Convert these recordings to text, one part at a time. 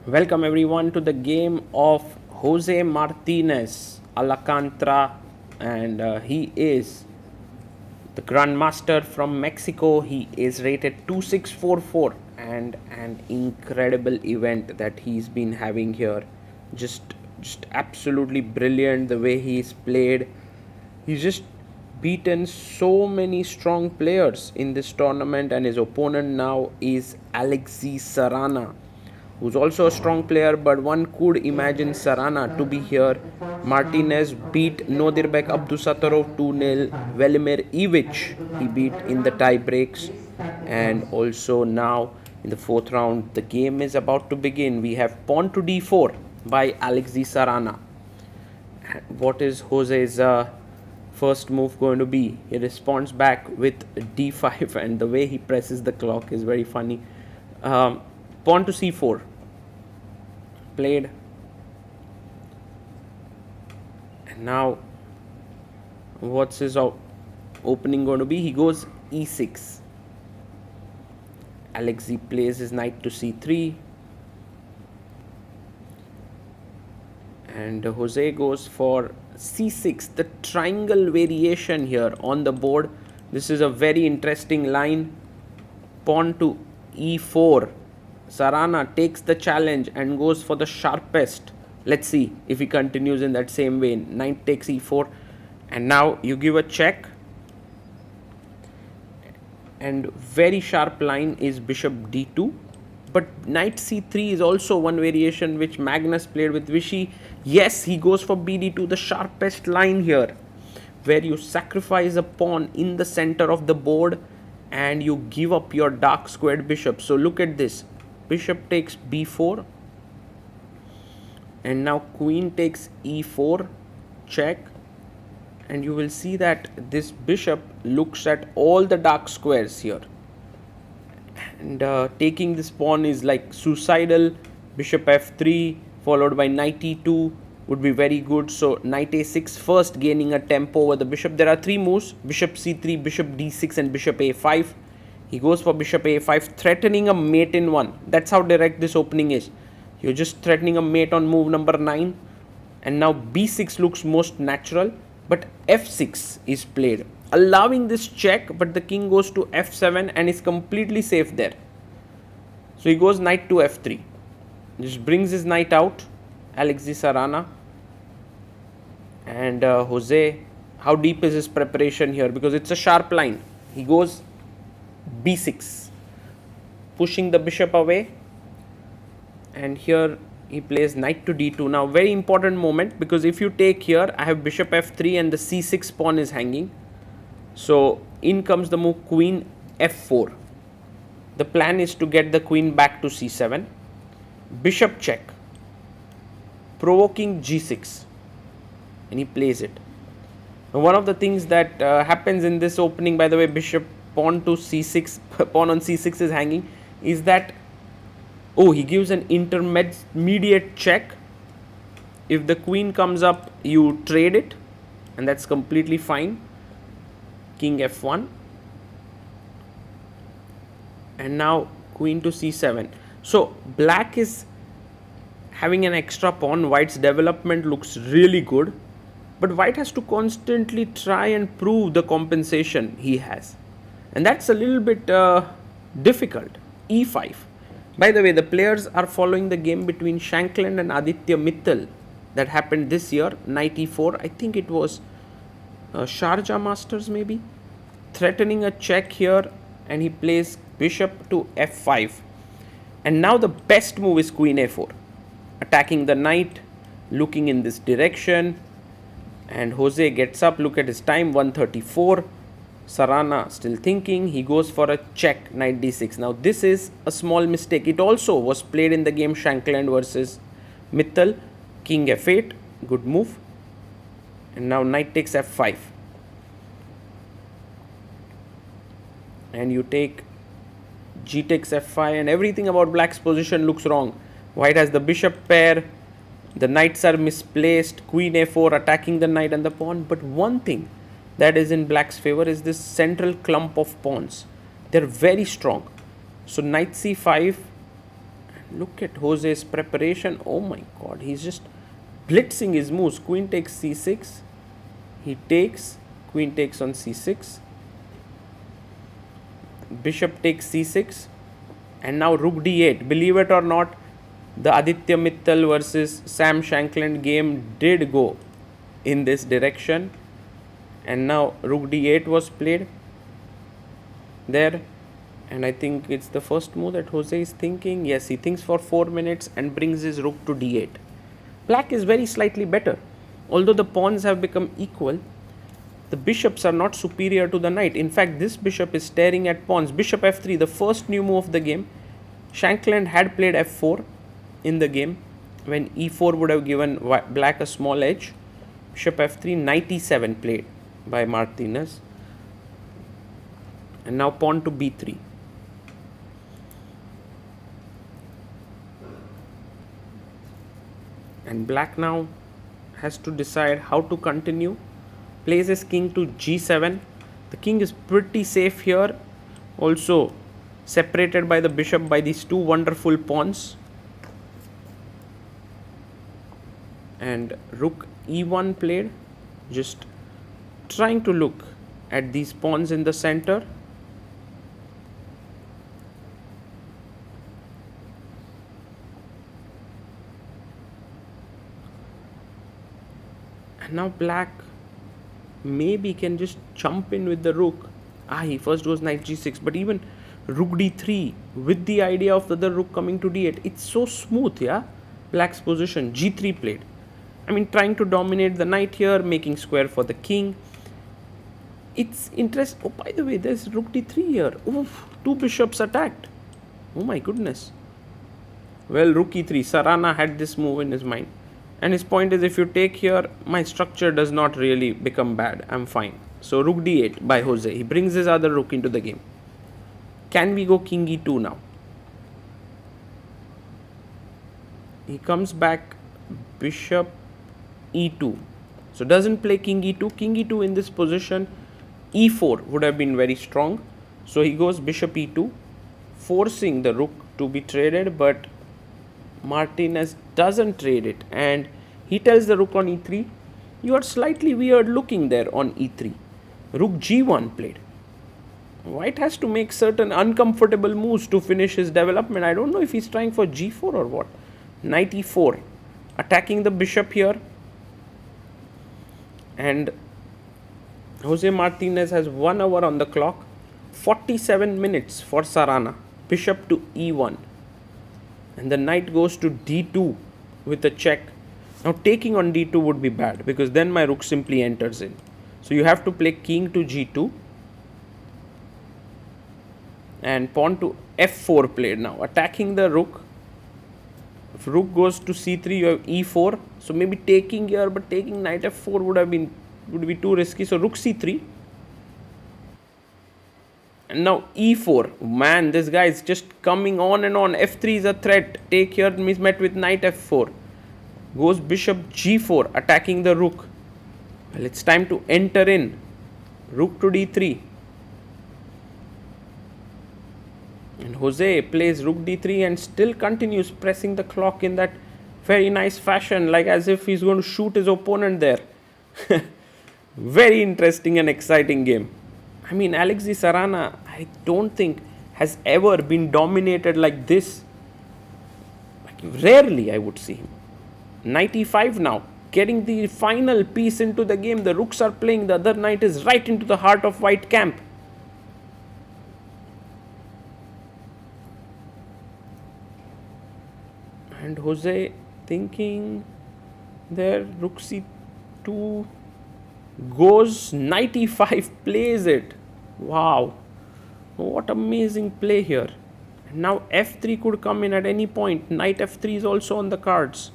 Welcome everyone to the game of Jose Martinez Alcantara, and he is the Grandmaster from Mexico. He is rated 2644, and an incredible event that he's been having here. Just absolutely brilliant the way he's played. He's just beaten so many strong players in this tournament, and his opponent now is Alexey Sarana, who's also a strong player, but one could imagine Sarana to be here. Martinez beat Nodirbek Abdusattorov 2-0. Velimir Ivic he beat in the tie breaks. And also now in the fourth round, the game is about to begin. We have pawn to d4 by Alexey Sarana. What is Jose's first move going to be? He responds back with d5, and the way he presses the clock is very funny. Pawn to c4 played, and now what's his opening going to be? He goes e6. Alexey plays his knight to c3, and Jose goes for c6, the triangle variation here on the board. This is a very interesting line. Pawn to e4. Sarana takes the challenge and goes for the sharpest. Let's see if he continues in that same way. Knight takes e4, and now you give a check. And very sharp line is bishop d2, but knight c3 is also one variation which Magnus played with Vichy. Yes, he goes for bd2, the sharpest line here, where you sacrifice a pawn in the center of the board and you give up your dark squared bishop. So look at this. Bishop takes b4, and now queen takes e4, check, and you will see that this bishop looks at all the dark squares here, and taking this pawn is like suicidal. Bishop f3 followed by knight e2 would be very good. So knight a6 first, gaining a tempo over the bishop. There are three moves: bishop c3, bishop d6, and bishop a5. He goes for bishop a5, threatening a mate in one. That's how direct this opening is. You're just threatening a mate on move number 9. And now b6 looks most natural, but f6 is played, allowing this check, but the king goes to f7 and is completely safe there. So he goes knight to f3. Just brings his knight out, Alexey Sarana. And Jose, how deep is his preparation here? Because it's a sharp line. He goes b6, pushing the bishop away, and here he plays knight to d2. Now very important moment, because if you take here, I have bishop f3 and the c6 pawn is hanging. So in comes the move queen f4. The plan is to get the queen back to c7. Bishop check, provoking g6, and he plays it. Now one of the things that happens in this opening, by the way, bishop pawn to c6, pawn on c6 is hanging, is that, oh, he gives an intermediate check. If the queen comes up, you trade it, and that's completely fine. King f1, and now queen to c7. So black is having an extra pawn. White's development looks really good, but white has to constantly try and prove the compensation he has, and that's a little bit difficult. e5. By the way, the players are following the game between Shankland and Aditya Mittal that happened this year. Knight e4, I think it was Sharjah Masters maybe. Threatening a check here, and he plays bishop to f5. And now the best move is queen a4, attacking the knight, looking in this direction. And Jose gets up, look at his time, 1:34. Sarana still thinking, he goes for a check, knight d6. Now this is a small mistake. It also was played in the game Shankland versus Mittal. King f8, good move. And now knight takes f5. And you take g takes f5, and everything about black's position looks wrong. White has the bishop pair, the knights are misplaced, queen a4 attacking the knight and the pawn. But one thing that is in black's favor is this central clump of pawns. They're very strong. So knight c5, Look at Jose's preparation. Oh my god, he's just blitzing his moves. Queen takes c6. He takes. Queen takes on c6. Bishop takes c6. And now rook d8. Believe it or not, the Aditya Mittal versus Sam Shankland game did go in this direction. And now rook d8 was played there. And I think it's the first move that Jose is thinking. Yes, he thinks for 4 minutes and brings his rook to d8. Black is very slightly better. Although the pawns have become equal, the bishops are not superior to the knight. In fact, this bishop is staring at pawns. Bishop f3, the first new move of the game. Shankland had played f4 in the game when e4 would have given black a small edge. Bishop f3, knight e7 played by Martinez. And now pawn to b3. And black now has to decide how to continue. Plays his king to g7. The king is pretty safe here. Also separated by the bishop by these two wonderful pawns. And rook e1 played. Just trying to look at these pawns in the center. And now black maybe can just jump in with the rook. He first goes knight g6, but even rook d3 with the idea of the other rook coming to d8, it's so smooth, yeah. Black's position, g3 played. I mean, trying to dominate the knight here, making square for the king. It's interesting. Oh, by the way, there's rook d3 here. Oof, two bishops attacked. Oh my goodness. Well, rook e3. Sarana had this move in his mind. And his point is, if you take here, my structure does not really become bad. I'm fine. So rook d8 by Jose. He brings his other rook into the game. Can we go king e2 now? He comes back bishop e2. So doesn't play king e2. King e2 in this position, e4 would have been very strong. So he goes bishop e2, forcing the rook to be traded, but Martinez doesn't trade it, and he tells the rook on e3, you are slightly weird looking there on e3. Rook g1 played. White has to make certain uncomfortable moves to finish his development. I don't know if he's trying for g4 or what. Knight e4, attacking the bishop here. And Jose Martinez has 1 hour on the clock. 47 minutes for Sarana. Bishop to e1. And the knight goes to d2 with a check. Now taking on d2 would be bad, because then my rook simply enters in. So you have to play king to g2. And pawn to f4 played now, attacking the rook. If rook goes to c3, you have e4. So maybe taking here, but taking knight f4 would be too risky. So rook c3. And now e4. Man, this guy is just coming on and on. f3 is a threat. Take here is met with knight f4. Goes bishop g4, attacking the rook. Well, it's time to enter in. Rook to d3. And Jose plays rook d3 and still continues pressing the clock in that very nice fashion, like as if he's going to shoot his opponent there. Very interesting and exciting game. I mean, Alexey Sarana, I don't think has ever been dominated like this. Like, rarely, I would see him. Knight e5 now, getting the final piece into the game. The rooks are playing, the other knight is right into the heart of white camp. And Jose thinking there, rook c2. Goes knight e5, plays it. Wow, what amazing play here. And now f3 could come in at any point. Knight f3 is also on the cards.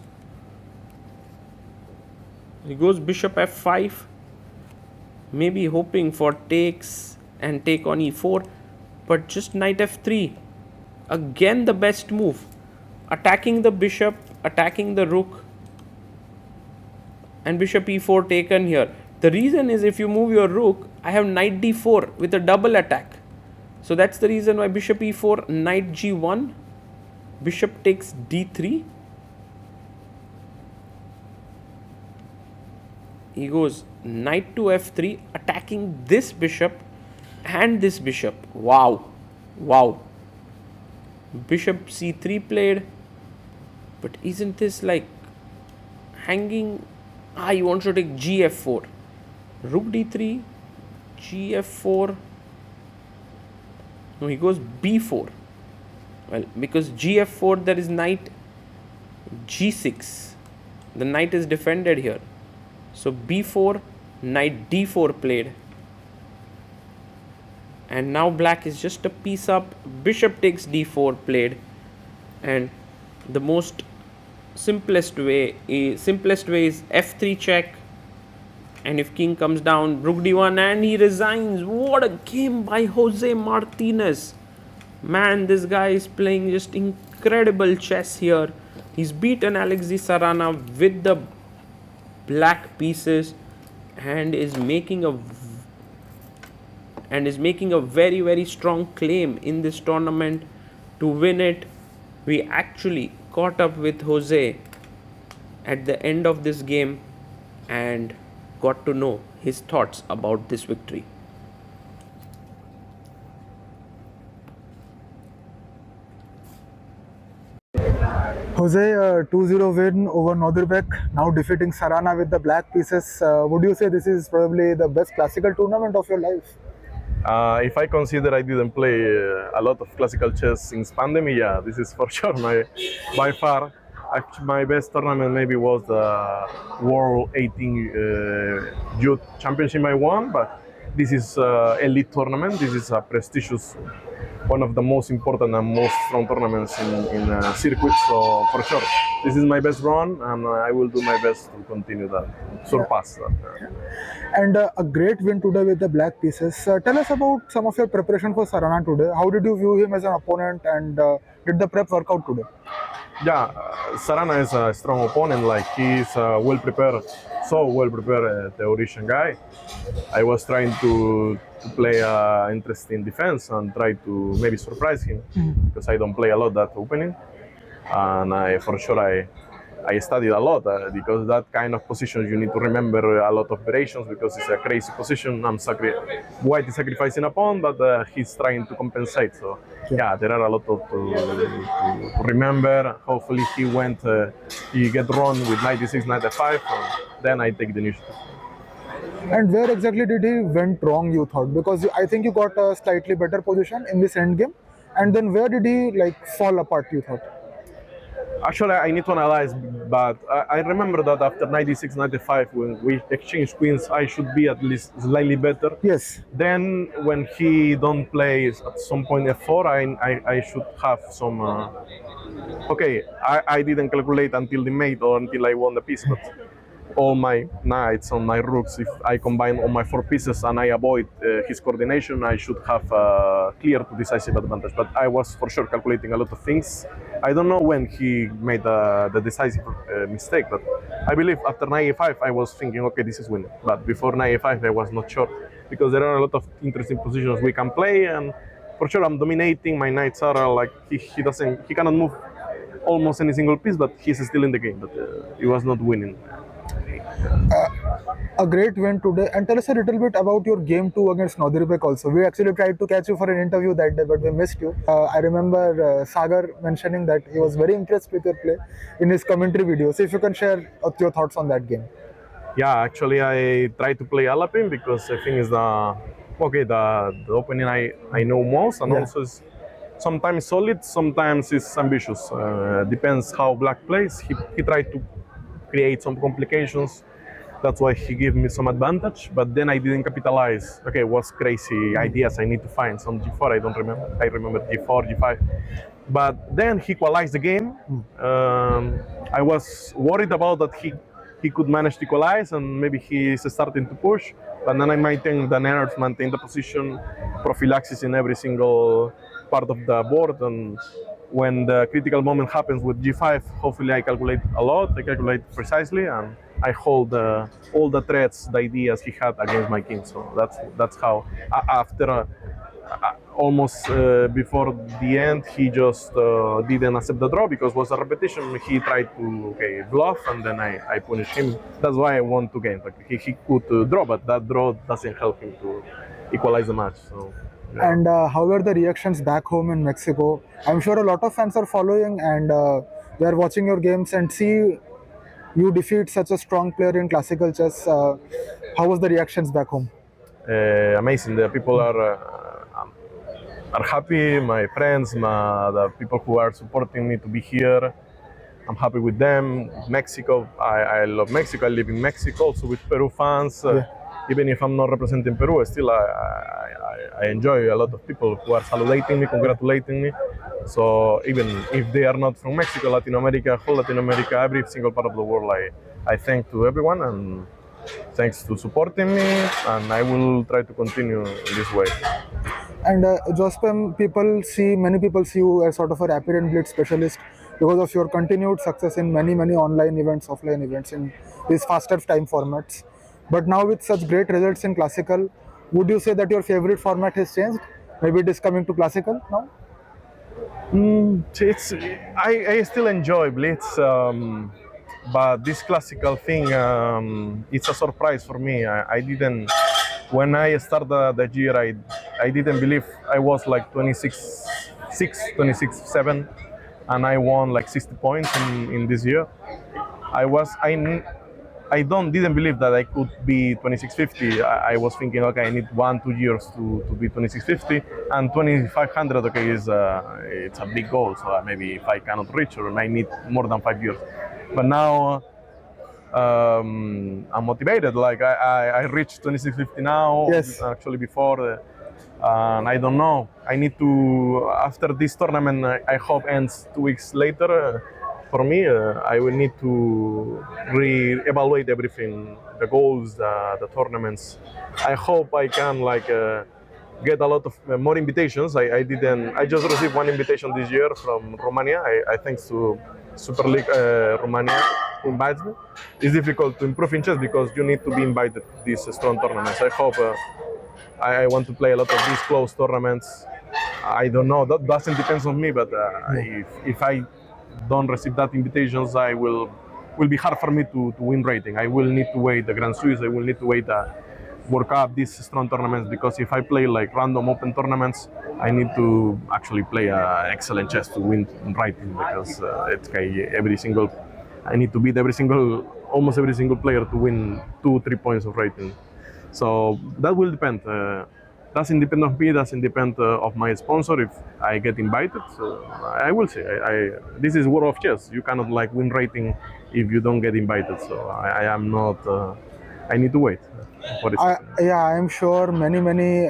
He goes bishop f5, maybe hoping for takes and take on e4, but just knight f3. Again the best move, attacking the bishop, attacking the rook, and bishop e4 taken here. The reason is, if you move your rook, I have knight d4 with a double attack. So that's the reason why bishop e4, knight g1. Bishop takes d3. He goes knight to f3, attacking this bishop and this bishop. Wow. Wow. Bishop c3 played. But isn't this like hanging? He wants to take gf4. Rook d3, gf4. No, he goes b4. Well, because gf4 there is knight g6. The knight is defended here. So b4, knight d4 played. And now black is just a piece up. Bishop takes d4 played. And the most simplest way is f3 check. And if king comes down, rook d1, and he resigns. What a game by Jose Martinez. Man, this guy is playing just incredible chess here. He's beaten Alexey Sarana with the black pieces and is making a very, very strong claim in this tournament to win it. We actually caught up with Jose at the end of this game and got to know his thoughts about this victory. Jose, 2-0 win over Nordirbeck, now defeating Sarana with the black pieces. Would you say this is probably the best classical tournament of your life? If I consider I didn't play a lot of classical chess since pandemic, yeah, this is for sure by far. Actually, my best tournament maybe was the World 18 Youth Championship I won, but this is elite tournament. This is a prestigious, one of the most important and most strong tournaments in circuit. So for sure, this is my best run, and I will do my best to continue that, surpass that. And a great win today with the black pieces. Tell us about some of your preparation for Sarana today. How did you view him as an opponent, and did the prep work out today? Yeah, Sarana is a strong opponent. Like he's well prepared, so well prepared theoretician guy. I was trying to play interesting defense and try to maybe surprise him because I don't play a lot that opening, and for sure I studied a lot because that kind of position you need to remember a lot of variations because it's a crazy position. White is sacrificing a pawn, but he's trying to compensate. So yeah, there are a lot of to remember. Hopefully he get wrong with 96, 95, and then I take the initiative. And where exactly did he went wrong, you thought? Because I think you got a slightly better position in this endgame. And then where did he fall apart, you thought? Actually, I need to analyze, but I remember that after 96, 95, when we exchanged queens, I should be at least slightly better. Yes. Then, when he don't play at some point f4, I should have some. Okay, I didn't calculate until the mate or until I won the piece, but all my knights on my rooks, if I combine all my 4 pieces and I avoid his coordination, I should have clear to decisive advantage. But I was for sure calculating a lot of things. I don't know when he made the decisive mistake, but I believe after 95 I was thinking, okay, this is winning. But before 95 I was not sure because there are a lot of interesting positions we can play, and for sure I'm dominating. My knights are like he cannot move almost any single piece, but he's still in the game. But he was not winning. A great win today. And tell us a little bit about your game 2 against Nordirbeck also. We actually tried to catch you for an interview that day, but we missed you. I remember Sagar mentioning that he was very impressed with your play in his commentary video. So if you can share your thoughts on that game. Yeah, actually I try to play Alapin because I think it's the opening I know most, and also is sometimes solid, sometimes it's ambitious. Depends how black plays. He tried to create some complications. That's why he gave me some advantage, but then I didn't capitalize. Okay, what's crazy ideas I need to find? Some G4, I don't remember. I remember G4, G5. But then he equalized the game. I was worried about that he could manage to equalize and maybe he is starting to push. But then I maintain the nerves, maintain the position, prophylaxis in every single part of the board. And when the critical moment happens with G5, hopefully I calculate a lot, I calculate precisely, and I hold all the threats, the ideas he had against my king. So that's how after almost before the end, he just didn't accept the draw because it was a repetition. He tried to bluff, and then I punished him. That's why I won 2 games. Like he could draw, but that draw doesn't help him to equalize the match. So. Yeah. And how were the reactions back home in Mexico? I'm sure a lot of fans are following, and they are watching your games and see you defeat such a strong player in classical chess. How was the reactions back home? Amazing. The people are happy. My friends, the people who are supporting me to be here, I'm happy with them. Mexico, I love Mexico. I live in Mexico, also with Peru fans. Even if I'm not representing Peru, still I enjoy a lot of people who are saluting me, congratulating me. So even if they are not from Mexico, Latin America, whole Latin America, every single part of the world, I thank to everyone, and thanks to supporting me, and I will try to continue in this way. And Jospem, many people see you as sort of a rapid and blitz specialist because of your continued success in many online events, offline events in these faster time formats. But now with such great results in classical, would you say that your favorite format has changed? Maybe it is coming to classical now? I still enjoy blitz, but this classical thing, it's a surprise for me. I didn't, when I started the year, I didn't believe I was like 26-6, 26-7, and I won like 60 points in this year. I didn't believe that I could be 2650. I was thinking, okay, I need 1-2 years to be 2650, and 2500. Okay, it's a big goal. So maybe if I cannot reach, or I need more than 5 years. But now I'm motivated. Like I reached 2650 now. Yes. Actually, before. And I don't know. I need to, after this tournament, I hope ends 2 weeks later. For me, I will need to re-evaluate everything, the goals, the tournaments. I hope I can get a lot of more invitations. I just received one invitation this year from Romania. I thanks to Super League Romania who invites me. It's difficult to improve in chess because you need to be invited to these strong tournaments. I hope I want to play a lot of these close tournaments. I don't know. That doesn't depend on me, but if I don't receive that invitations, I will be hard for me to win rating. I will need to wait the Grand Swiss. I will need to wait the World Cup, these strong tournaments, because if I play like random open tournaments, I need to actually play excellent chess to win rating, because I need to beat almost every single player to win 2-3 points of rating. So that will depend. Doesn't depend on me. Doesn't depend of my sponsor. If I get invited, I will see. This is world of chess. You cannot win rating if you don't get invited. So I am not. I need to wait for it. I'm sure many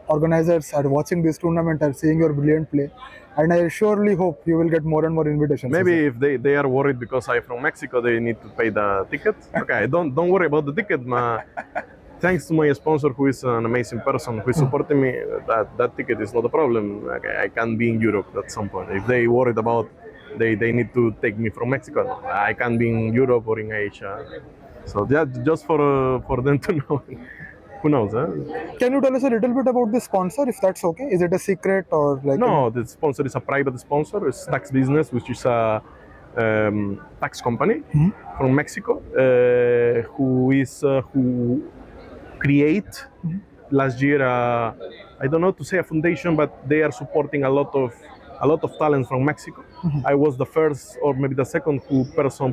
organizers are watching this tournament, are seeing your brilliant play, and I surely hope you will get more and more invitations. Maybe if they are worried because I'm from Mexico, they need to pay the ticket. Okay, don't worry about the ticket. Thanks to my sponsor, who is an amazing person, who is supporting me, that ticket is not a problem. I can be in Europe at some point. If they worried about, they need to take me from Mexico. I can be in Europe or in Asia. So just for them to know. Who knows? Huh? Can you tell us a little bit about the sponsor, if that's okay? Is it a secret or like? No, the sponsor is a private sponsor. It's Tax Business, which is a tax company from Mexico, who create last year. I don't know to say a foundation, but they are supporting a lot of talent from Mexico. I was the first, or maybe the second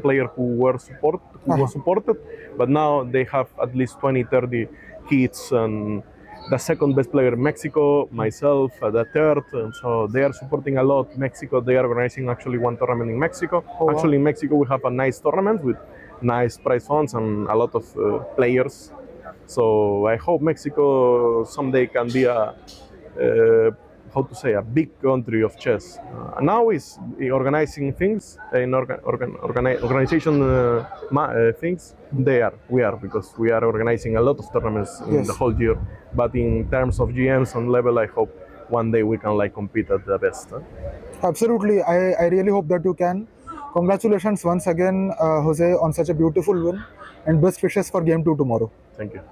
player who was supported, but now they have at least 20-30 hits, and the second best player in Mexico, myself, the third, and so they are supporting a lot Mexico. They are organizing actually one tournament in Mexico. Actually, in Mexico we have a nice tournament with nice prize funds and a lot of players. So I hope Mexico someday can be a big country of chess. Now is organizing things in organization things. We are because we are organizing a lot of tournaments in the whole year. But in terms of GMs and level, I hope one day we can compete at the best. Absolutely, I really hope that you can. Congratulations once again, Jose, on such a beautiful win, and best wishes for Game 2 tomorrow. Thank you.